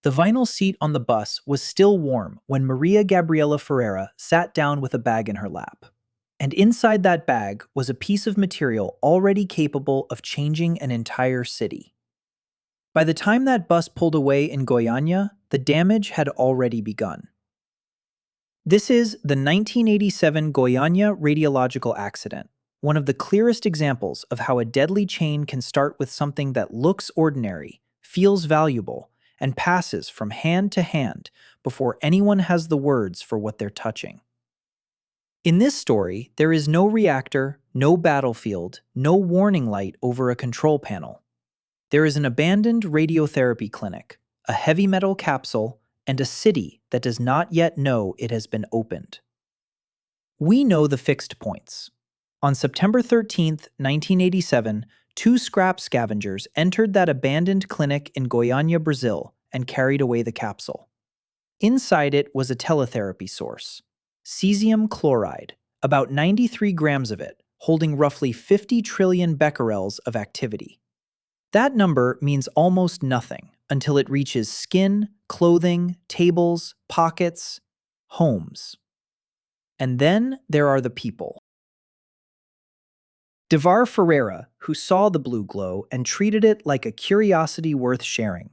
The vinyl seat on the bus was still warm when Maria Gabriela Ferreira sat down with a bag in her lap. And inside that bag was a piece of material already capable of changing an entire city. By the time that bus pulled away in Goiania, the damage had already begun. This is the 1987 Goiania radiological accident, one of the clearest examples of how a deadly chain can start with something that looks ordinary, feels valuable, and passes from hand to hand before anyone has the words for what they're touching. In this story, there is no reactor, no battlefield, no warning light over a control panel. There is an abandoned radiotherapy clinic, a heavy metal capsule, and a city that does not yet know it has been opened. We know the fixed points. On September 13th, 1987, two scrap scavengers entered that abandoned clinic in Goiania, Brazil, and carried away the capsule. Inside it was a teletherapy source, cesium chloride, about 93 grams of it, holding roughly 50 trillion becquerels of activity. That number means almost nothing until it reaches skin, clothing, tables, pockets, homes. And then there are the people. Devair Ferreira, who saw the blue glow and treated it like a curiosity worth sharing.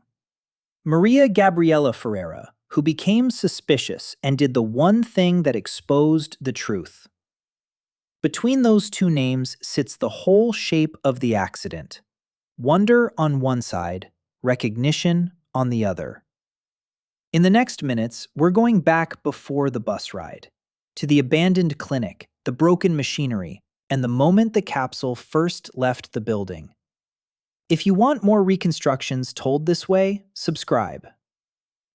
Maria Gabriela Ferreira, who became suspicious and did the one thing that exposed the truth. Between those two names sits the whole shape of the accident. Wonder on one side, recognition on the other. In the next minutes, we're going back before the bus ride, to the abandoned clinic, the broken machinery, and the moment the capsule first left the building. If you want more reconstructions told this way, subscribe.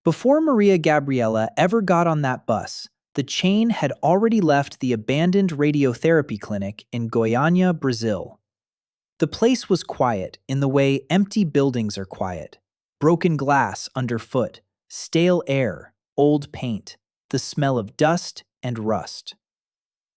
Before Maria Gabriela ever got on that bus, the chain had already left the abandoned radiotherapy clinic in Goiania, Brazil. The place was quiet in the way empty buildings are quiet. Broken glass underfoot, stale air, old paint, the smell of dust and rust.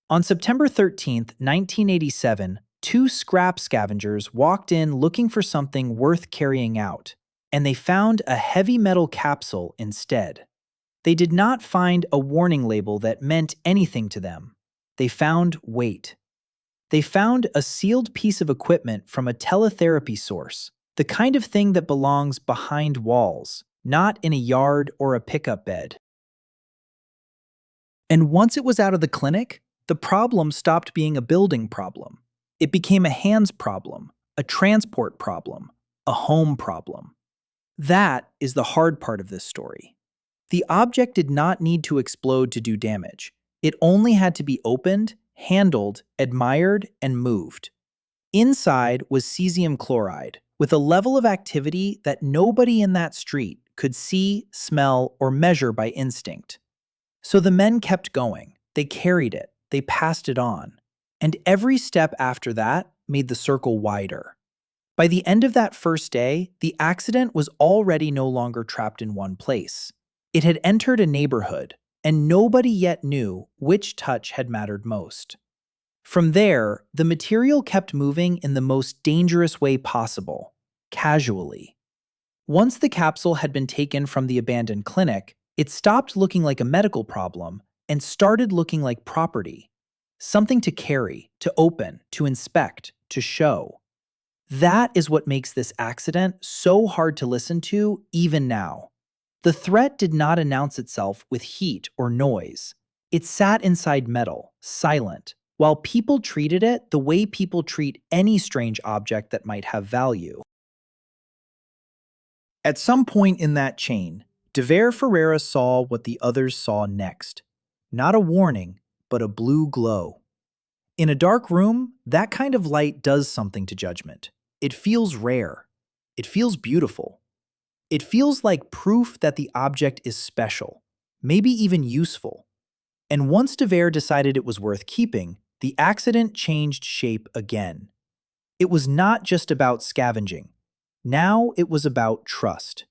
On September 13th, 1987, two scrap scavengers walked in looking for something worth carrying out, and they found a heavy metal capsule instead. They did not find a warning label that meant anything to them. They found weight. They found a sealed piece of equipment from a teletherapy source, the kind of thing that belongs behind walls, not in a yard or a pickup bed. And once it was out of the clinic, the problem stopped being a building problem. It became a hands problem, a transport problem, a home problem. That is the hard part of this story. The object did not need to explode to do damage. It only had to be opened, handled, admired, and moved. Inside was cesium chloride, with a level of activity that nobody in that street could see, smell, or measure by instinct. So the men kept going. They carried it. They passed it on. And every step after that made the circle wider. By the end of that first day, the accident was already no longer trapped in one place. It had entered a neighborhood, and nobody yet knew which touch had mattered most. From there, the material kept moving in the most dangerous way possible, casually. Once the capsule had been taken from the abandoned clinic, it stopped looking like a medical problem and started looking like property. Something to carry, to open, to inspect, to show. That is what makes this accident so hard to listen to even now. The threat did not announce itself with heat or noise. It sat inside metal, silent, while people treated it the way people treat any strange object that might have value. At some point in that chain, Devair Ferreira saw what the others saw next. Not a warning, but a blue glow. In a dark room, that kind of light does something to judgment. It feels rare. It feels beautiful. It feels like proof that the object is special, maybe even useful. And once Devair decided it was worth keeping, the accident changed shape again. It was not just about scavenging. Now it was about trust.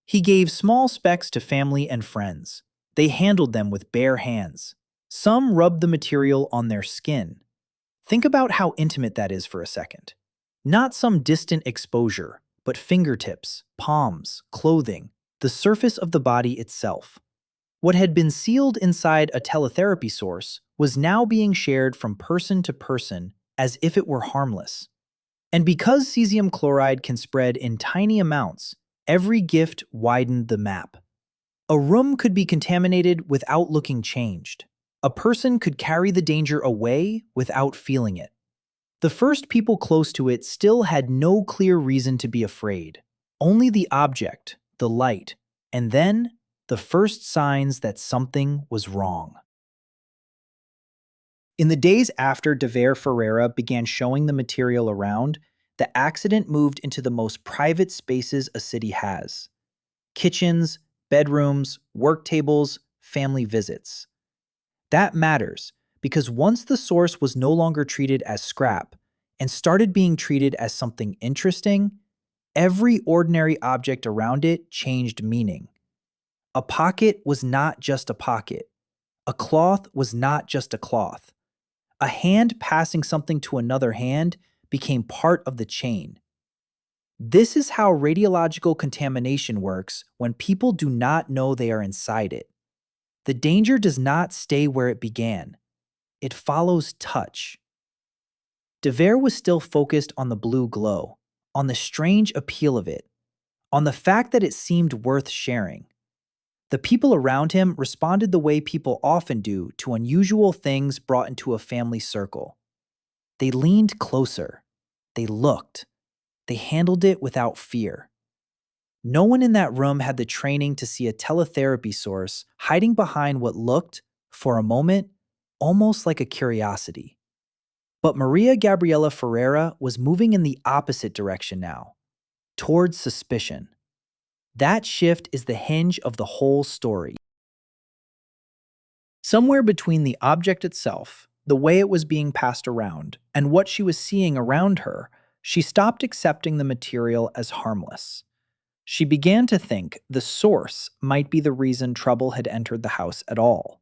He gave small specks to family and friends. They handled them with bare hands. Some rubbed the material on their skin. Think about how intimate that is for a second. Not some distant exposure, but fingertips, palms, clothing, the surface of the body itself. What had been sealed inside a teletherapy source was now being shared from person to person as if it were harmless. And because cesium chloride can spread in tiny amounts, every gift widened the map. A room could be contaminated without looking changed. A person could carry the danger away without feeling it. The first people close to it still had no clear reason to be afraid. Only the object, the light, and then the first signs that something was wrong. In the days after Devair Ferreira began showing the material around, the accident moved into the most private spaces a city has: kitchens, bedrooms, work tables, family visits. That matters because once the source was no longer treated as scrap and started being treated as something interesting, every ordinary object around it changed meaning. A pocket was not just a pocket. A cloth was not just a cloth. A hand passing something to another hand became part of the chain. This is how radiological contamination works when people do not know they are inside it. The danger does not stay where it began. It follows touch. Devair was still focused on the blue glow, on the strange appeal of it, on the fact that it seemed worth sharing. The people around him responded the way people often do to unusual things brought into a family circle. They leaned closer. They looked. They handled it without fear. No one in that room had the training to see a teletherapy source hiding behind what looked, for a moment, almost like a curiosity. But Maria Gabriela Ferreira was moving in the opposite direction now, towards suspicion. That shift is the hinge of the whole story. Somewhere between the object itself, the way it was being passed around, and what she was seeing around her, she stopped accepting the material as harmless. She began to think the source might be the reason trouble had entered the house at all.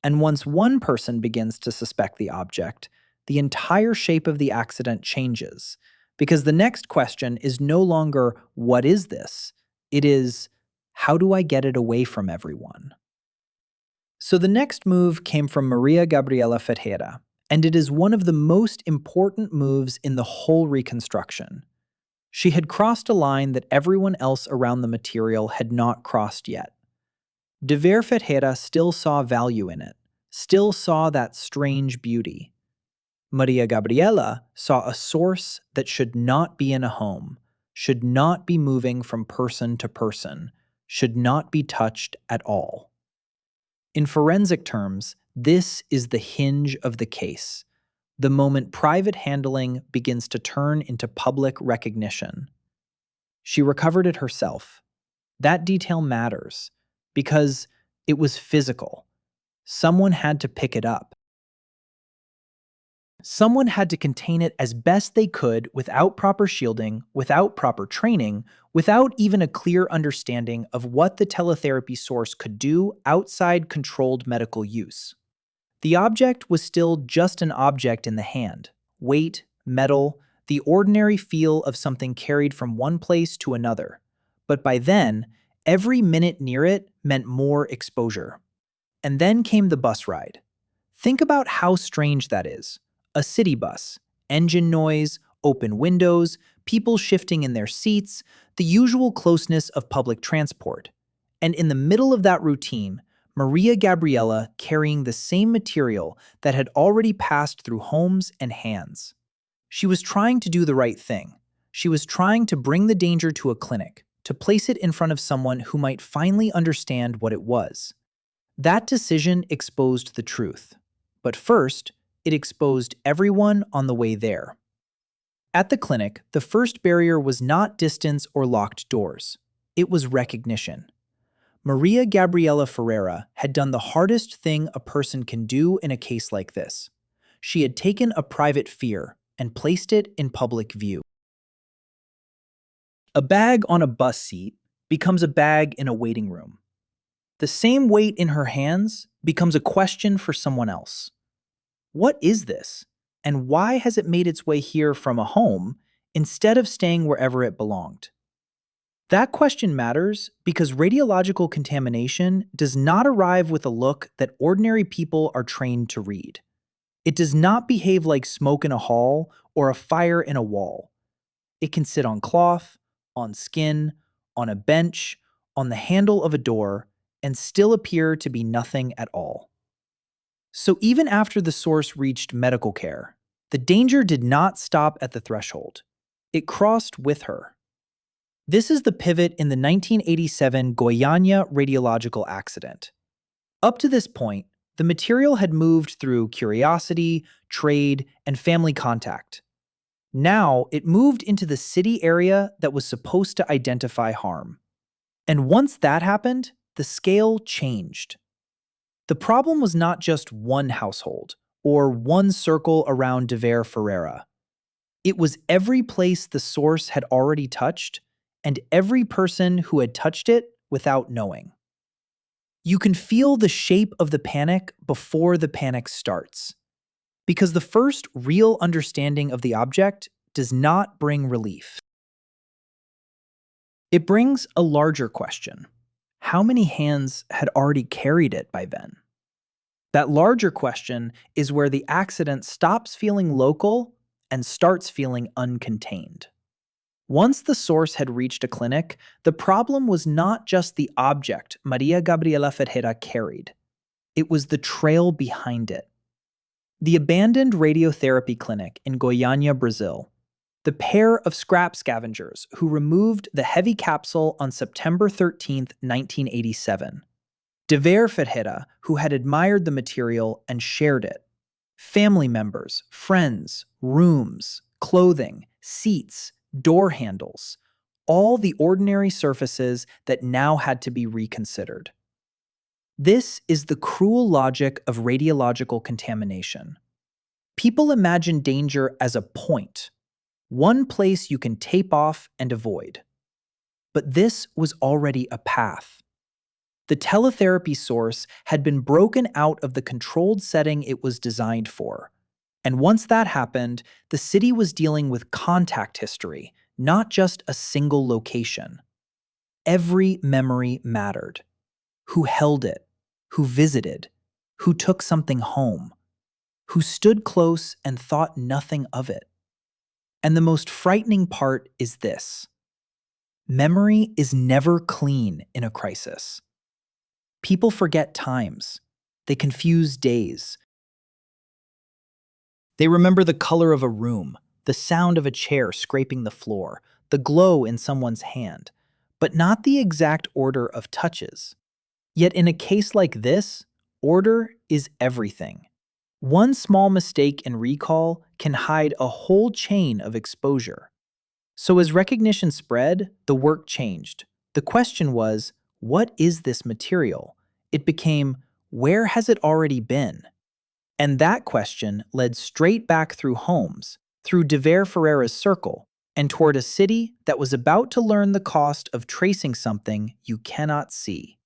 And once one person begins to suspect the object, the entire shape of the accident changes. Because the next question is no longer, what is this? It is, how do I get it away from everyone? So the next move came from Maria Gabriela Ferreira, and it is one of the most important moves in the whole reconstruction. She had crossed a line that everyone else around the material had not crossed yet. Devair Ferreira still saw value in it, still saw that strange beauty. Maria Gabriela saw a source that should not be in a home, should not be moving from person to person, should not be touched at all. In forensic terms, this is the hinge of the case, the moment private handling begins to turn into public recognition. She recovered it herself. That detail matters because it was physical. Someone had to pick it up. Someone had to contain it as best they could without proper shielding, without proper training, without even a clear understanding of what the teletherapy source could do outside controlled medical use. The object was still just an object in the hand: weight, metal, the ordinary feel of something carried from one place to another. But by then, every minute near it meant more exposure. And then came the bus ride. Think about how strange that is. A city bus, engine noise, open windows, people shifting in their seats, the usual closeness of public transport. And in the middle of that routine, Maria Gabriela carrying the same material that had already passed through homes and hands. She was trying to do the right thing. She was trying to bring the danger to a clinic, to place it in front of someone who might finally understand what it was. That decision exposed the truth. But first, it exposed everyone on the way there. At the clinic, the first barrier was not distance or locked doors. It was recognition. Maria Gabriela Ferreira had done the hardest thing a person can do in a case like this. She had taken a private fear and placed it in public view. A bag on a bus seat becomes a bag in a waiting room. The same weight in her hands becomes a question for someone else. What is this? And why has it made its way here from a home instead of staying wherever it belonged? That question matters because radiological contamination does not arrive with a look that ordinary people are trained to read. It does not behave like smoke in a hall or a fire in a wall. It can sit on cloth, on skin, on a bench, on the handle of a door, and still appear to be nothing at all. So even after the source reached medical care, the danger did not stop at the threshold. It crossed with her. This is the pivot in the 1987 Goiania radiological accident. Up to this point, the material had moved through curiosity, trade, and family contact. Now it moved into the city area that was supposed to identify harm. And once that happened, the scale changed. The problem was not just one household or one circle around Devair Ferreira. It was every place the source had already touched and every person who had touched it without knowing. You can feel the shape of the panic before the panic starts, because the first real understanding of the object does not bring relief. It brings a larger question. How many hands had already carried it by then? That larger question is where the accident stops feeling local and starts feeling uncontained. Once the source had reached a clinic, the problem was not just the object Maria Gabriela Ferreira carried. It was the trail behind it. The abandoned radiotherapy clinic in Goiania, Brazil. The pair of scrap scavengers who removed the heavy capsule on September 13, 1987. Devair Ferreira, who had admired the material and shared it. Family members, friends, rooms, clothing, seats, door handles, all the ordinary surfaces that now had to be reconsidered. This is the cruel logic of radiological contamination. People imagine danger as a point, one place you can tape off and avoid. But this was already a path. The teletherapy source had been broken out of the controlled setting it was designed for. And once that happened, the city was dealing with contact history, not just a single location. Every memory mattered. Who held it? Who visited? Who took something home? Who stood close and thought nothing of it? And the most frightening part is this. Memory is never clean in a crisis. People forget times. They confuse days. They remember the color of a room, the sound of a chair scraping the floor, the glow in someone's hand, but not the exact order of touches. Yet in a case like this, order is everything. One small mistake in recall can hide a whole chain of exposure. So as recognition spread, the work changed. The question was, what is this material? It became, where has it already been? And that question led straight back through homes, through Devair Ferreira's circle, and toward a city that was about to learn the cost of tracing something you cannot see.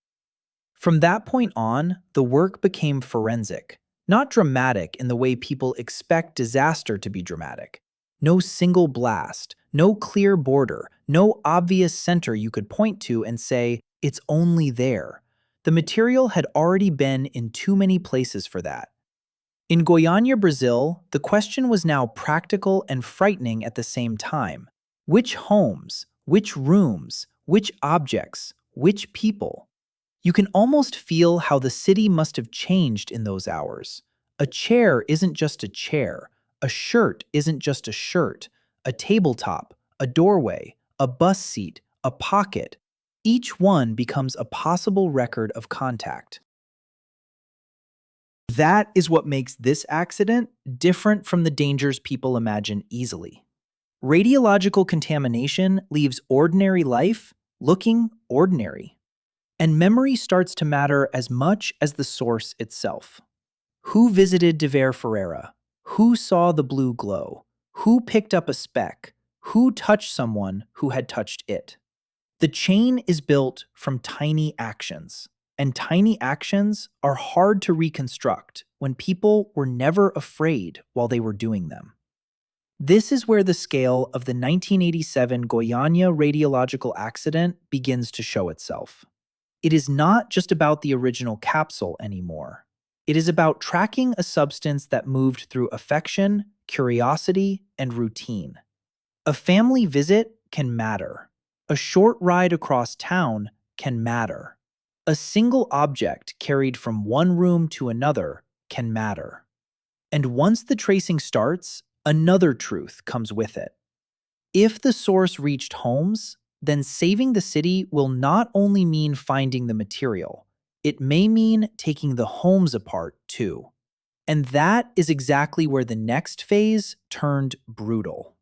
From that point on, the work became forensic, not dramatic in the way people expect disaster to be dramatic. No single blast, no clear border, no obvious center you could point to and say, it's only there. The material had already been in too many places for that. In Goiania, Brazil, the question was now practical and frightening at the same time. Which homes, which rooms, which objects, which people? You can almost feel how the city must have changed in those hours. A chair isn't just a chair. A shirt isn't just a shirt. A tabletop, a doorway, a bus seat, a pocket. Each one becomes a possible record of contact. That is what makes this accident different from the dangers people imagine easily. Radiological contamination leaves ordinary life looking ordinary. And memory starts to matter as much as the source itself. Who visited Devair Ferreira? Who saw the blue glow? Who picked up a speck? Who touched someone who had touched it? The chain is built from tiny actions, and tiny actions are hard to reconstruct when people were never afraid while they were doing them. This is where the scale of the 1987 Goiania radiological accident begins to show itself. It is not just about the original capsule anymore. It is about tracking a substance that moved through affection, curiosity, and routine. A family visit can matter. A short ride across town can matter. A single object carried from one room to another can matter. And once the tracing starts, another truth comes with it. If the source reached homes, then saving the city will not only mean finding the material, it may mean taking the homes apart too. And that is exactly where the next phase turned brutal.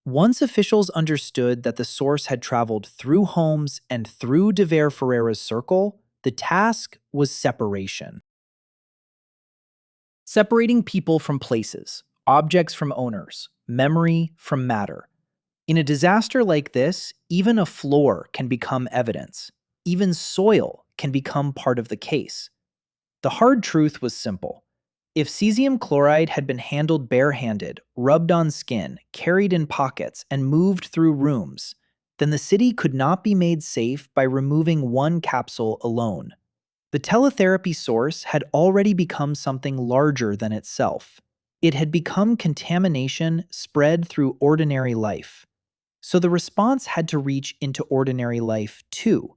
Once officials understood that the source had traveled through homes and through Devair Ferreira's circle, the task was separation. Separating people from places, objects from owners, memory from matter. In a disaster like this, even a floor can become evidence. Even soil can become part of the case. The hard truth was simple. If cesium chloride had been handled barehanded, rubbed on skin, carried in pockets, and moved through rooms, then the city could not be made safe by removing one capsule alone. The teletherapy source had already become something larger than itself. It had become contamination spread through ordinary life. So the response had to reach into ordinary life too.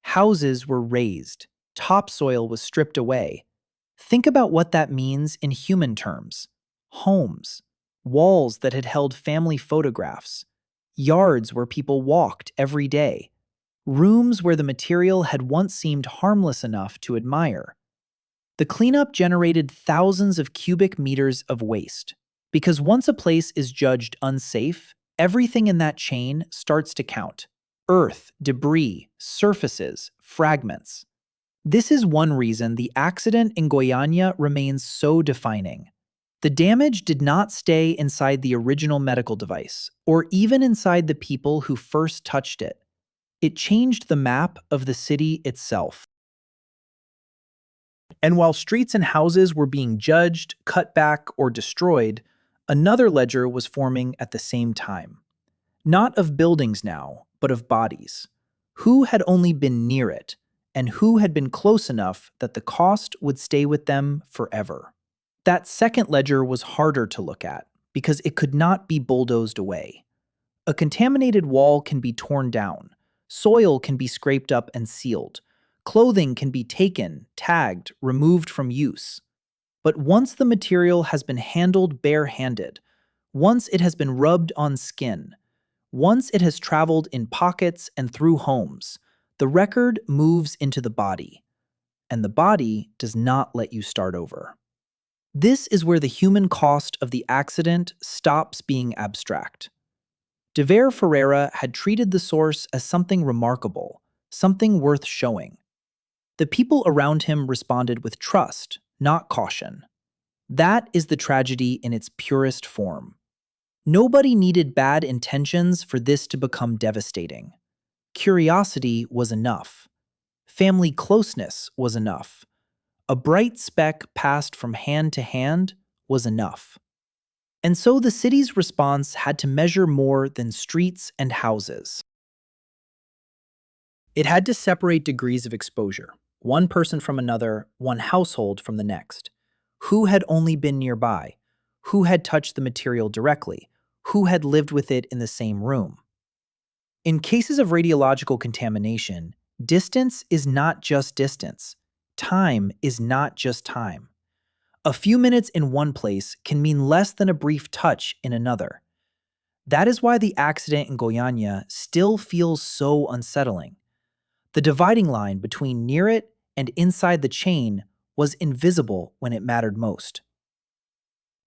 Houses were razed, topsoil was stripped away. Think about what that means in human terms. Homes, walls that had held family photographs, yards where people walked every day, rooms where the material had once seemed harmless enough to admire. The cleanup generated thousands of cubic meters of waste, because once a place is judged unsafe, everything in that chain starts to count. Earth, debris, surfaces, fragments. This is one reason the accident in Goiania remains so defining. The damage did not stay inside the original medical device, or even inside the people who first touched it. It changed the map of the city itself. And while streets and houses were being judged, cut back, or destroyed, another ledger was forming at the same time. Not of buildings now, but of bodies. Who had only been near it, and who had been close enough that the cost would stay with them forever. That second ledger was harder to look at, because it could not be bulldozed away. A contaminated wall can be torn down, soil can be scraped up and sealed, clothing can be taken, tagged, removed from use. But once the material has been handled barehanded, once it has been rubbed on skin, once it has traveled in pockets and through homes, the record moves into the body, and the body does not let you start over. This is where the human cost of the accident stops being abstract. Devair Ferreira had treated the source as something remarkable, something worth showing. The people around him responded with trust, not caution. That is the tragedy in its purest form. Nobody needed bad intentions for this to become devastating. Curiosity was enough. Family closeness was enough. A bright speck passed from hand to hand was enough. And so the city's response had to measure more than streets and houses. It had to separate degrees of exposure, one person from another, one household from the next. Who had only been nearby? Who had touched the material directly? Who had lived with it in the same room? In cases of radiological contamination, distance is not just distance. Time is not just time. A few minutes in one place can mean less than a brief touch in another. That is why the accident in Goiania still feels so unsettling. The dividing line between near it and inside the chain was invisible when it mattered most.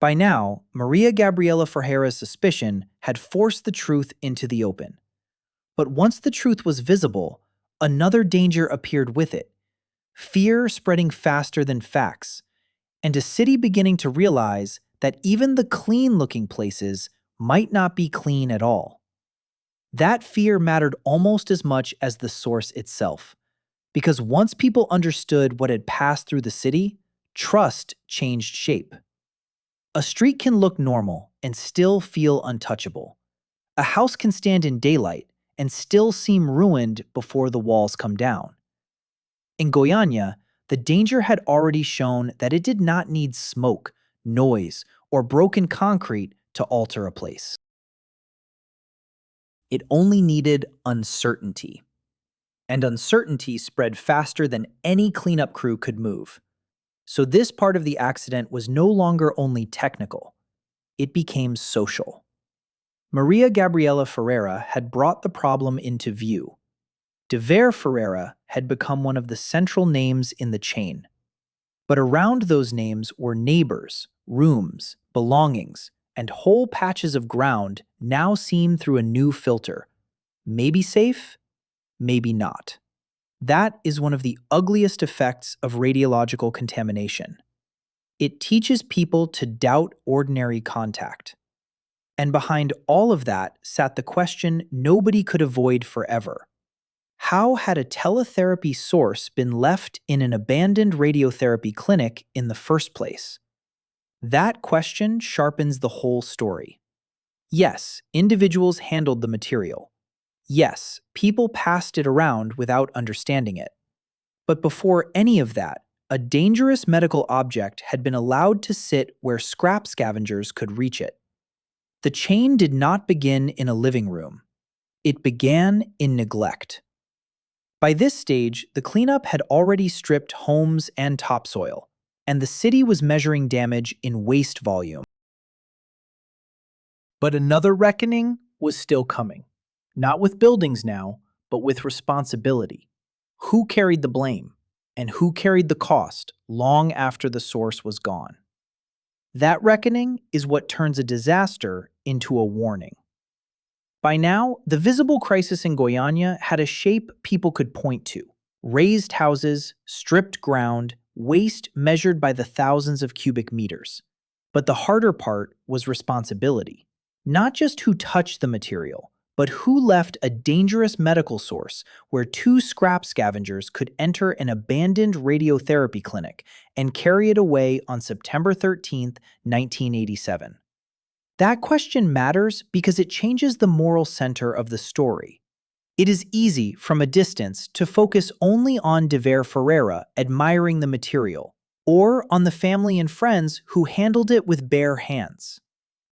By now, Maria Gabriela Ferreira's suspicion had forced the truth into the open. But once the truth was visible, another danger appeared with it. Fear spreading faster than facts, and a city beginning to realize that even the clean-looking places might not be clean at all. That fear mattered almost as much as the source itself, because once people understood what had passed through the city, trust changed shape. A street can look normal and still feel untouchable. A house can stand in daylight and still seem ruined before the walls come down. In Goiania, the danger had already shown that it did not need smoke, noise, or broken concrete to alter a place. It only needed uncertainty. And uncertainty spread faster than any cleanup crew could move. So this part of the accident was no longer only technical, it became social. Maria Gabriela Ferreira had brought the problem into view. Devair Ferreira had become one of the central names in the chain. But around those names were neighbors, rooms, belongings, and whole patches of ground now seen through a new filter. Maybe safe, maybe not. That is one of the ugliest effects of radiological contamination. It teaches people to doubt ordinary contact. And behind all of that sat the question nobody could avoid forever. How had a teletherapy source been left in an abandoned radiotherapy clinic in the first place? That question sharpens the whole story. Yes, individuals handled the material. Yes, people passed it around without understanding it. But before any of that, a dangerous medical object had been allowed to sit where scrap scavengers could reach it. The chain did not begin in a living room. It began in neglect. By this stage, the cleanup had already stripped homes and topsoil, and the city was measuring damage in waste volume. But another reckoning was still coming. Not with buildings now, but with responsibility. Who carried the blame, and who carried the cost long after the source was gone? That reckoning is what turns a disaster into a warning. By now, the visible crisis in Goiania had a shape people could point to. Raised houses, stripped ground, waste measured by the thousands of cubic meters. But the harder part was responsibility. Not just who touched the material, but who left a dangerous medical source where two scrap scavengers could enter an abandoned radiotherapy clinic and carry it away on September 13, 1987. That question matters because it changes the moral center of the story. It is easy, from a distance, to focus only on Devair Ferreira admiring the material, or on the family and friends who handled it with bare hands.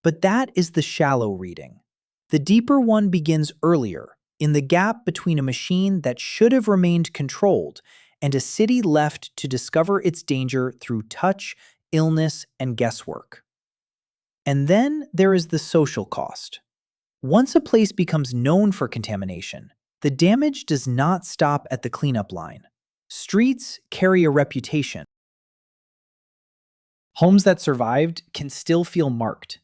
But that is the shallow reading. The deeper one begins earlier, in the gap between a machine that should have remained controlled and a city left to discover its danger through touch, illness, and guesswork. And then there is the social cost. Once a place becomes known for contamination, the damage does not stop at the cleanup line. Streets carry a reputation. Homes that survived can still feel marked.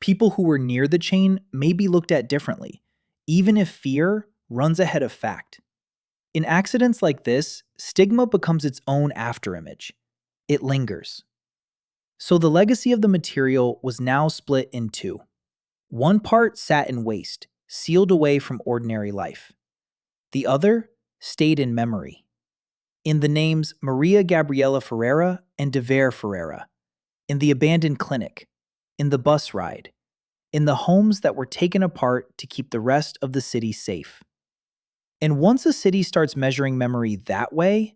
People who were near the chain may be looked at differently, even if fear runs ahead of fact. In accidents like this, stigma becomes its own afterimage. It lingers. So the legacy of the material was now split in two. One part sat in waste, sealed away from ordinary life. The other stayed in memory. In the names Maria Gabriela Ferreira and Devair Ferreira, in the abandoned clinic, in the bus ride, in the homes that were taken apart to keep the rest of the city safe. And once a city starts measuring memory that way,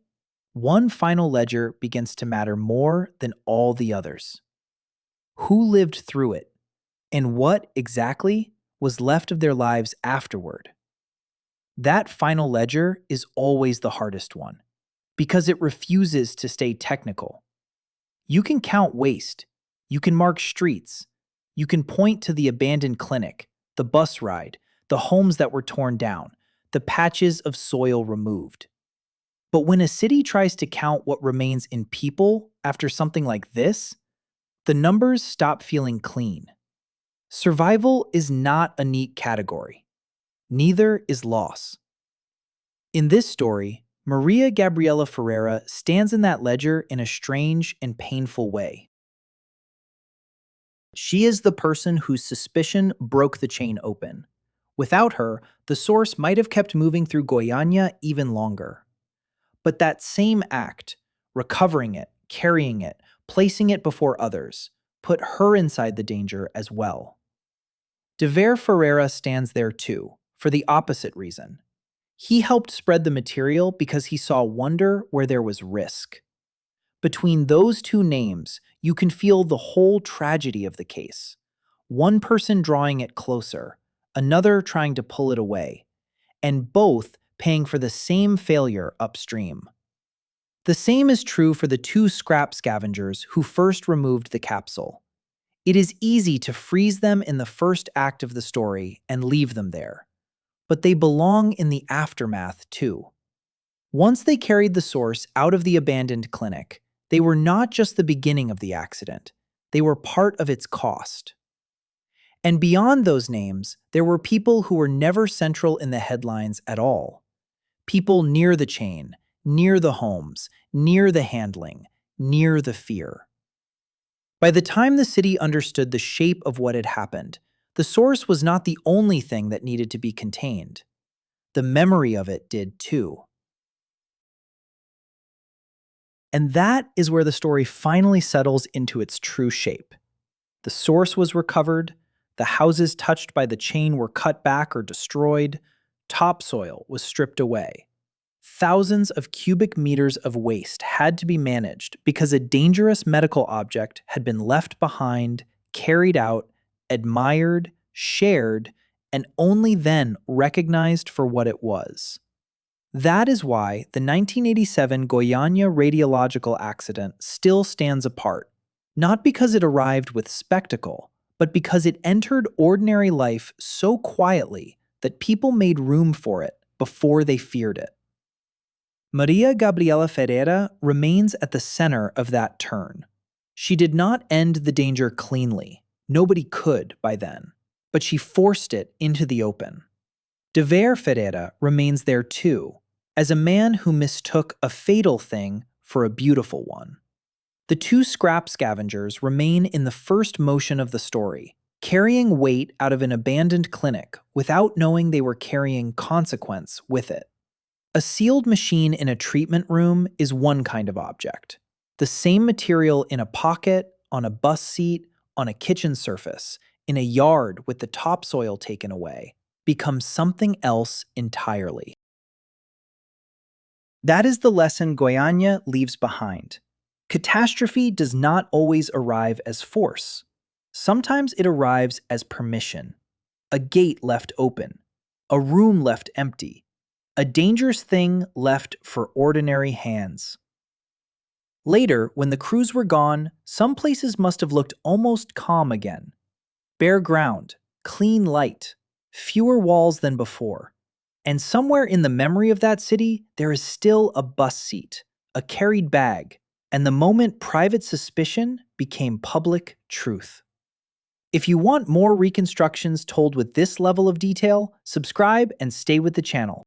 one final ledger begins to matter more than all the others. Who lived through it, and what exactly was left of their lives afterward? That final ledger is always the hardest one, because it refuses to stay technical. You can count waste, you can mark streets, you can point to the abandoned clinic, the bus ride, the homes that were torn down, the patches of soil removed. But when a city tries to count what remains in people after something like this, the numbers stop feeling clean. Survival is not a neat category. Neither is loss. In this story, Maria Gabriela Ferreira stands in that ledger in a strange and painful way. She is the person whose suspicion broke the chain open. Without her, the source might have kept moving through Goiania even longer. But that same act, recovering it, carrying it, placing it before others, put her inside the danger as well. Devair Ferreira stands there too, for the opposite reason. He helped spread the material because he saw wonder where there was risk. Between those two names, you can feel the whole tragedy of the case. One person drawing it closer, another trying to pull it away, and both paying for the same failure upstream. The same is true for the two scrap scavengers who first removed the capsule. It is easy to freeze them in the first act of the story and leave them there, but they belong in the aftermath too. Once they carried the source out of the abandoned clinic, they were not just the beginning of the accident, they were part of its cost. And beyond those names, there were people who were never central in the headlines at all. People near the chain, near the homes, near the handling, near the fear. By the time the city understood the shape of what had happened, the source was not the only thing that needed to be contained. The memory of it did too. And that is where the story finally settles into its true shape. The source was recovered, the houses touched by the chain were cut back or destroyed, topsoil was stripped away. Thousands of cubic meters of waste had to be managed because a dangerous medical object had been left behind, carried out, admired, shared, and only then recognized for what it was. That is why the 1987 Goiania radiological accident still stands apart, not because it arrived with spectacle, but because it entered ordinary life so quietly that people made room for it before they feared it. Maria Gabriela Ferreira remains at the center of that turn. She did not end the danger cleanly. Nobody could by then, but she forced it into the open. Devair Ferreira remains there too, as a man who mistook a fatal thing for a beautiful one. The two scrap scavengers remain in the first motion of the story, carrying weight out of an abandoned clinic without knowing they were carrying consequence with it. A sealed machine in a treatment room is one kind of object. The same material in a pocket, on a bus seat, on a kitchen surface, in a yard with the topsoil taken away, becomes something else entirely. That is the lesson Goiania leaves behind. Catastrophe does not always arrive as force. Sometimes it arrives as permission. A gate left open. A room left empty. A dangerous thing left for ordinary hands. Later, when the crews were gone, some places must have looked almost calm again. Bare ground, clean light, fewer walls than before. And somewhere in the memory of that city, there is still a bus seat, a carried bag, and the moment private suspicion became public truth. If you want more reconstructions told with this level of detail, subscribe and stay with the channel.